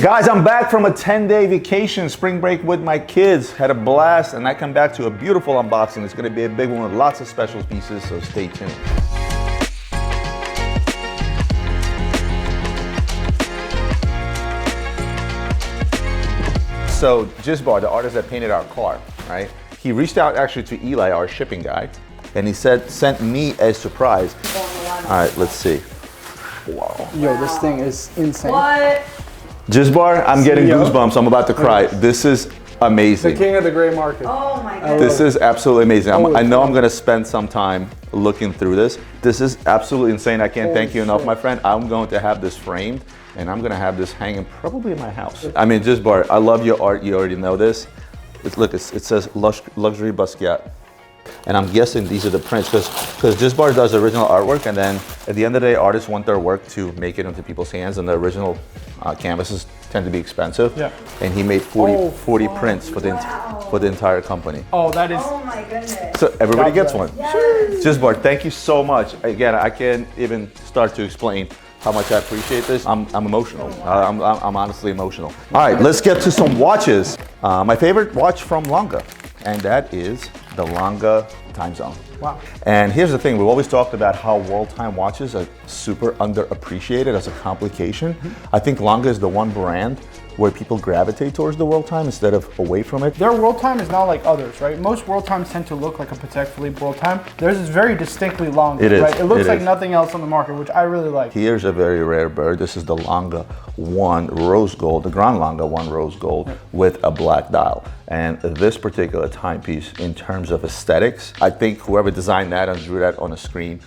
Guys, I'm back from a 10-day vacation, spring break with my kids. Had a blast, and I come back to a beautiful unboxing. It's gonna be a big one with lots of special pieces, so stay tuned. So 𝗕𝗫𝗲, the artist that painted our car, right? He reached out actually to Eli, our shipping guy, and he sent me a surprise. All right, let's see. Wow. Yo, this thing is insane. What? 𝗕𝗫𝗲, I'm getting goosebumps. I'm about to cry. This is amazing. The king of the gray market. Oh my god. This is absolutely amazing. I know I'm gonna spend some time looking through this. This is absolutely insane. I can't thank you enough, my friend. I'm going to have this framed, and I'm gonna have this hanging probably in my house. I mean, 𝗕𝗫𝗲, I love your art. You already know this. Look, it says luxury Basquiat. And I'm guessing these are the prints because 𝗕𝗫𝗲 does original artwork, and then at the end of the day, artists want their work to make it into people's hands, and the original canvases tend to be expensive. Yeah. And he made 40 prints for the entire company. Oh, that is. Oh my goodness. So everybody gets one. Yes. 𝗕𝗫𝗲, thank you so much. Again, I can't even start to explain how much I appreciate this. I'm emotional. I'm honestly emotional. All right, let's get to some watches. My favorite watch from Lange, and that is the Lange Time Zone. Wow. And here's the thing, we've always talked about how world time watches are super underappreciated as a complication. I think Lange is the one brand where people gravitate towards the world time instead of away from it. Their world time is not like others, right? Most world times tend to look like a Patek Philippe world time. Theirs is very distinctly Lange, right? It looks like nothing else on the market, which I really like. Here's a very rare bird. This is the Lange 1 Rose Gold, the Grand Lange 1 Rose Gold with a black dial. And this particular timepiece, in terms of aesthetics, I think whoever designed that and drew that on a screen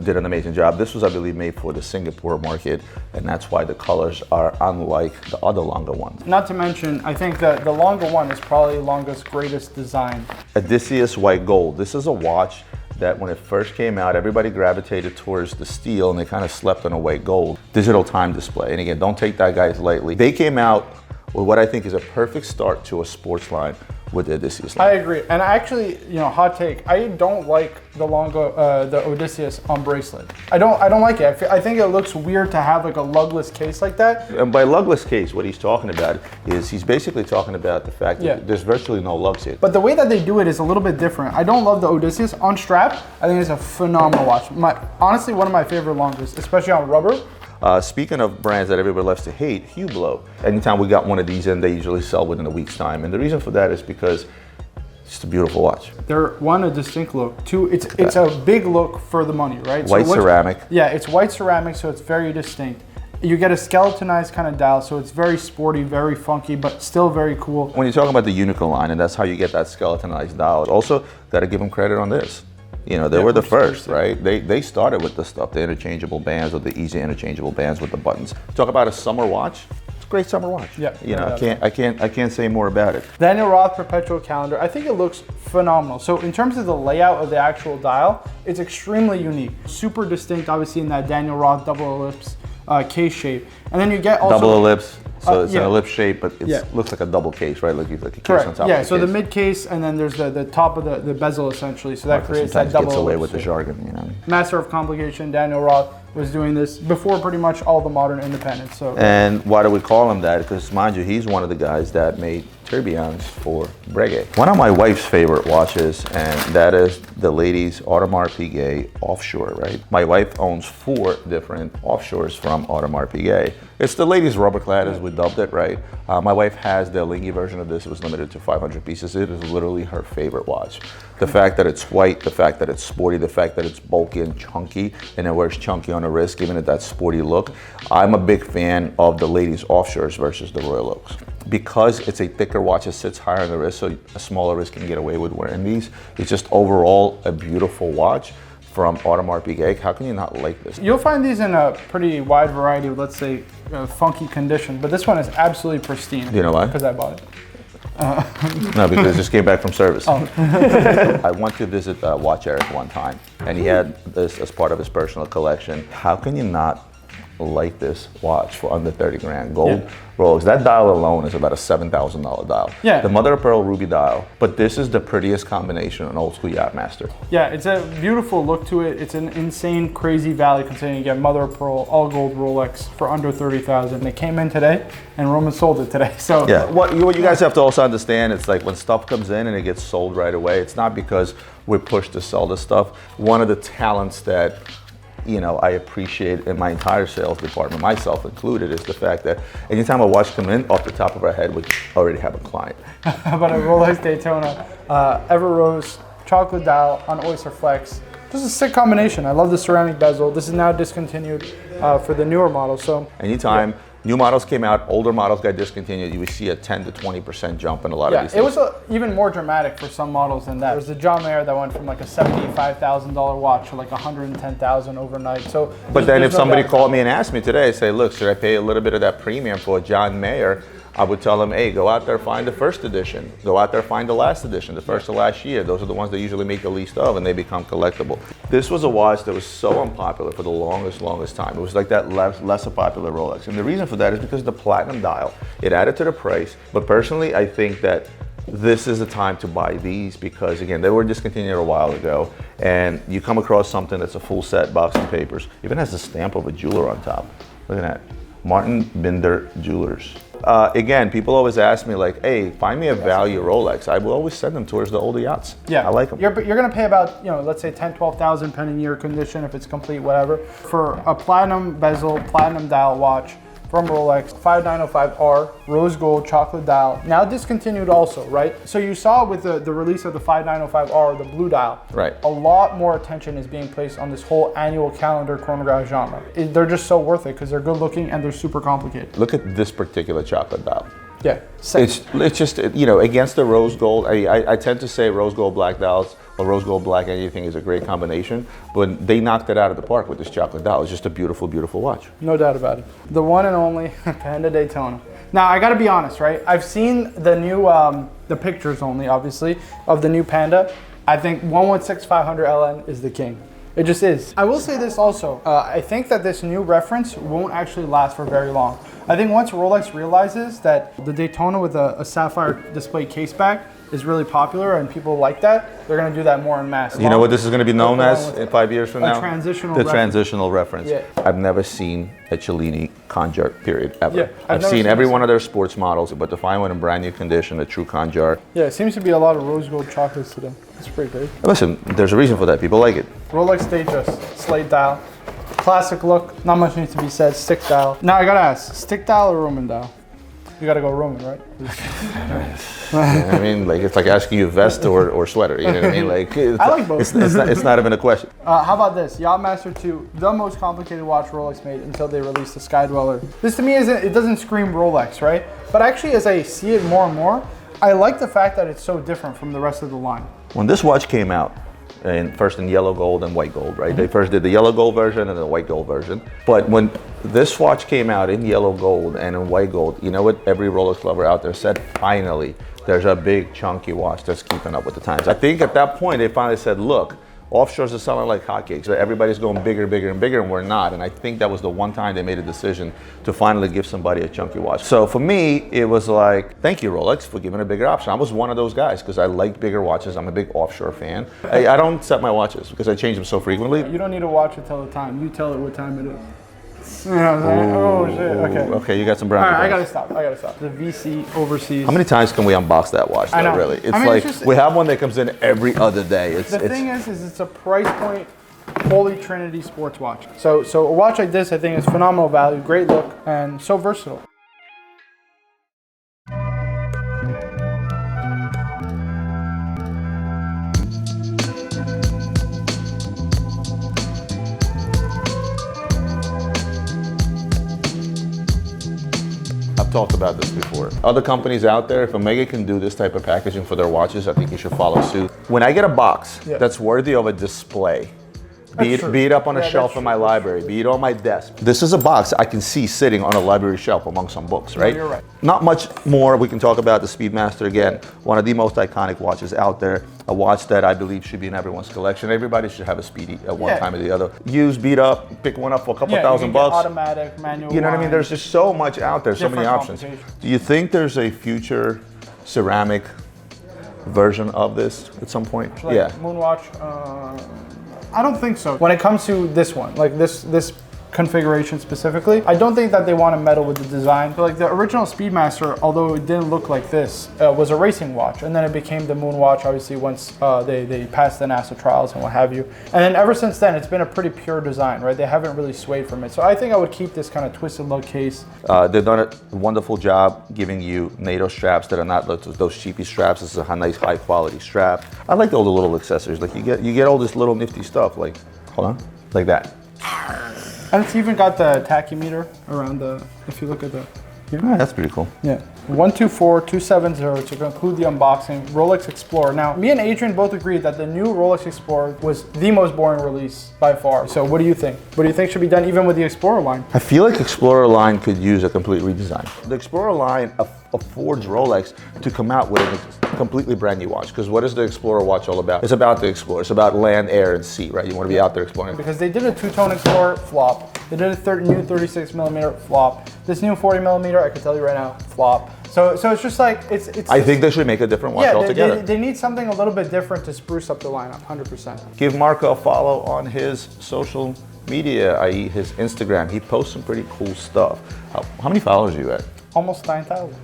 did an amazing job. This was, I believe, made for the Singapore market, and that's why the colors are unlike the other Lange ones. Not to mention, I think that the Lange 1 is probably Lange's greatest design. 𝗙𝗰𝗲 White Gold. This is a watch that when it first came out, everybody gravitated towards the steel, and they kind of slept on a white gold. Digital time display. And again, don't take that, guys, lightly. They came out with what I think is a perfect start to a sports line with the 𝗙𝗰𝗲 line. I agree, and actually, you know, hot take, I don't like the Lange, the 𝗙𝗰𝗲s on bracelet. I don't like it. I think it looks weird to have like a lugless case like that. And by lugless case, what he's talking about is he's basically talking about the fact that there's virtually no lugs here. But the way that they do it is a little bit different. I don't love the 𝗙𝗰𝗲s on strap. I think it's a phenomenal watch. Honestly, one of my favorite Langes, especially on rubber. Speaking of brands that everybody loves to hate, Hublot. Anytime we got one of these in, they usually sell within a week's time. And the reason for that is because it's just a beautiful watch. They're, one, a distinct look. Two, it's a big look for the money, right? White ceramic. Yeah, it's white ceramic, so it's very distinct. You get a skeletonized kind of dial, so it's very sporty, very funky, but still very cool. When you're talking about the Unico line, and that's how you get that skeletonized dial, also got to give them credit on this. You know, they were the first, right? They started with the stuff, the interchangeable bands or the easy interchangeable bands with the buttons. Talk about a summer watch. It's a great summer watch. Yeah. You know, I can't say more about it. Daniel Roth perpetual calendar. I think it looks phenomenal. So in terms of the layout of the actual dial, it's extremely unique. Super distinct, obviously, in that Daniel Roth double ellipse case shape. And then you get also double ellipse. So it's an ellipse shape, but it looks like a double case, right? Like a case on top of the case. So the mid case, and then there's the top of the bezel, essentially. So that creates that double gets away ellipse with the shape. jargon, you know. Master of complication, Daniel Roth was doing this before pretty much all the modern independents. So. And why do we call him that? Because mind you, he's one of the guys that made tourbillons for Breguet. One of my wife's favorite watches, and that is the ladies Audemars Piguet offshore, right? My wife owns 4 different offshores from Audemars Piguet. It's the ladies rubber clad, as we dubbed it, right? My wife has the Lingy version of this. It was limited to 500 pieces. It is literally her favorite watch. The fact that it's white, the fact that it's sporty, the fact that it's bulky and chunky, and it wears chunky on the wrist, giving it that sporty look. I'm a big fan of the ladies offshores versus the Royal Oaks. Because it's a thicker watch, it sits higher on the wrist, so a smaller wrist can get away with wearing these. It's just overall a beautiful watch from Audemars Piguet. How can you not like this? You'll find these in a pretty wide variety of, let's say, funky condition, but this one is absolutely pristine. You know why? Because I bought it. No, because it just came back from service. Oh. I went to visit Watch Eric one time, and he had this as part of his personal collection. How can you not like this watch for under 30 grand. Gold Rolex. That dial alone is about a $7,000 dial. Yeah. The mother of pearl ruby dial. But this is the prettiest combination on old school Yachtmaster. Yeah, it's a beautiful look to it. It's an insane, crazy value considering you get mother of pearl, all gold Rolex for under 30,000. It came in today, and Roman sold it today. So yeah, what you guys have to also understand, it's like when stuff comes in and it gets sold right away, it's not because we're pushed to sell this stuff. One of the talents that I appreciate in my entire sales department, myself included, is the fact that anytime a watch comes in, off the top of our head, we already have a client. How about a Rolex Daytona Ever-Rose chocolate dial on Oyster Flex? Just a sick combination. I love the ceramic bezel. This is now discontinued for the newer model. So anytime new models came out, older models got discontinued, you would see a 10 to 20% jump in a lot of these things. It was even more dramatic for some models than that. There was the John Mayer that went from like a $75,000 watch to like $110,000 overnight. So, but then if somebody called me and asked me today, say, look, should I pay a little bit of that premium for a John Mayer? I would tell them, hey, go out there, find the first edition. Go out there, find the last edition, the first to last year. Those are the ones that usually make the least of, and they become collectible. This was a watch that was so unpopular for the longest time. It was like that lesser popular Rolex. And the reason for that is because of the platinum dial. It added to the price. But personally, I think that this is the time to buy these because, again, they were discontinued a while ago. And you come across something that's a full set, box and papers. Even has the stamp of a jeweler on top. Look at that. Martin Binder Jewelers. Again, people always ask me like, hey, find me a value Rolex. I will always send them towards the older yachts. Yeah, I like them. You're going to pay about, let's say 10, 12,000 depending on your condition, if it's complete, whatever. For a platinum bezel, platinum dial watch from Rolex, 5905R, rose gold chocolate dial, now discontinued also, right? So you saw with the release of the 5905R, the blue dial, right? A lot more attention is being placed on this whole annual calendar chronograph genre. They're just so worth it because they're good looking and they're super complicated. Look at this particular chocolate dial. Yeah, it's just, against the rose gold, I tend to say rose gold black dials or rose gold black anything is a great combination, but they knocked it out of the park with this chocolate dial. It's just a beautiful, beautiful watch. No doubt about it. The one and only Panda Daytona. Now, I gotta be honest, right? I've seen the new, the pictures only, obviously, of the new Panda. I think 116-500 LN is the king. It just is. I will say this also. I think that this new reference won't actually last for very long. I think once Rolex realizes that the Daytona with a sapphire display case back is really popular and people like that, they're going to do that more en masse. You know what this is going to be known as in 5 years from now? Transitional reference. Yeah. I've never seen a Cellini Conjar, period, ever. Yeah, I've seen every one of their sports models, but to find one in brand new condition, a true Conjar. Yeah, it seems to be a lot of rose gold chocolates today. It's pretty great. Listen, there's a reason for that. People like it. Rolex Datejust, slate dial. Classic look, not much needs to be said. Stick dial. Now I gotta ask, stick dial or Roman dial? You gotta go Roman, right? I mean, like it's like asking you vest or sweater. You know what I mean? Like I like both. It's not even a question. How about this? Yachtmaster 2, the most complicated watch Rolex made until they released the Sky Dweller. This to me it doesn't scream Rolex, right? But actually, as I see it more and more, I like the fact that it's so different from the rest of the line. When this watch came out, first in yellow gold and white gold, right? Mm-hmm. They first did the yellow gold version and the white gold version. But when this watch came out in yellow gold and in white gold, you know what every Rolex lover out there said? Finally, there's a big chunky watch that's keeping up with the times. I think at that point they finally said, look, offshores are selling like hotcakes. Everybody's going bigger, bigger, and bigger, and we're not. And I think that was the one time they made a decision to finally give somebody a chunky watch. So for me, it was like, thank you, Rolex, for giving a bigger option. I was one of those guys because I like bigger watches. I'm a big offshore fan. I don't set my watches because I change them so frequently. You don't need to watch it tell the time. You tell it what time it is. You know what I'm saying? Oh shit, okay. Okay, you got some brown. All right, I gotta stop. The VC Overseas. How many times can we unbox that watch though, I know. really? We have one that comes in every other day. The thing is it's a price point Holy Trinity sports watch. So a watch like this I think is phenomenal value, great look, and so versatile. I've talked about this before. Other companies out there, if Omega can do this type of packaging for their watches, I think you should follow suit. When I get a box that's worthy of a display, Be it up on a shelf in my library, be it on my desk. This is a box I can see sitting on a library shelf among some books, right? No, you're right. Not much more we can talk about the Speedmaster. Again, one of the most iconic watches out there. A watch that I believe should be in everyone's collection. Everybody should have a Speedy at one time or the other. Use, beat up, pick one up for a couple $1,000 bucks. Automatic, manual. You know what I mean? There's just so much out there, so many options. Do you think there's a future ceramic version of this at some point? Like Moonwatch, I don't think so. When it comes to this one, like this configuration specifically, I don't think that they want to meddle with the design. But like the original Speedmaster, although it didn't look like this, was a racing watch, and then it became the Moonwatch, obviously, once they passed the NASA trials and what have you. And then ever since then, it's been a pretty pure design, right? They haven't really swayed from it. So I think I would keep this kind of twisted lug case. They've done a wonderful job giving you NATO straps that are not those cheapy straps. This is a nice, high quality strap. I like all the little accessories. Like you get all this little nifty stuff. Like, hold on, like that. And it's even got the tachymeter around if you look at the... Yeah, that's pretty cool. Yeah. 124270 to conclude the unboxing, Rolex Explorer. Now, me and Adrian both agreed that the new Rolex Explorer was the most boring release by far. So what do you think? What do you think should be done even with the Explorer line? I feel like Explorer line could use a complete redesign. The Explorer line affords Rolex to come out with a completely brand new watch. Because what is the Explorer watch all about? It's about the Explorer. It's about land, air, and sea, right? You want to be out there exploring. Because they did a two-tone Explorer flop. They did a new 36mm flop. This new 40mm, I can tell you right now, flop. So it's just like, it's I think they should make a different watch altogether. They need something a little bit different to spruce up the lineup, 100%. Give Marco a follow on his social media, i.e. his Instagram. He posts some pretty cool stuff. How many followers are you at? Almost 9,000.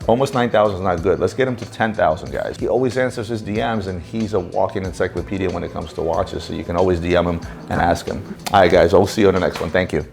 Almost 9,000 is not good. Let's get him to 10,000, guys. He always answers his DMs, and he's a walking encyclopedia when it comes to watches, so you can always DM him and ask him. All right, guys, I'll see you on the next one. Thank you.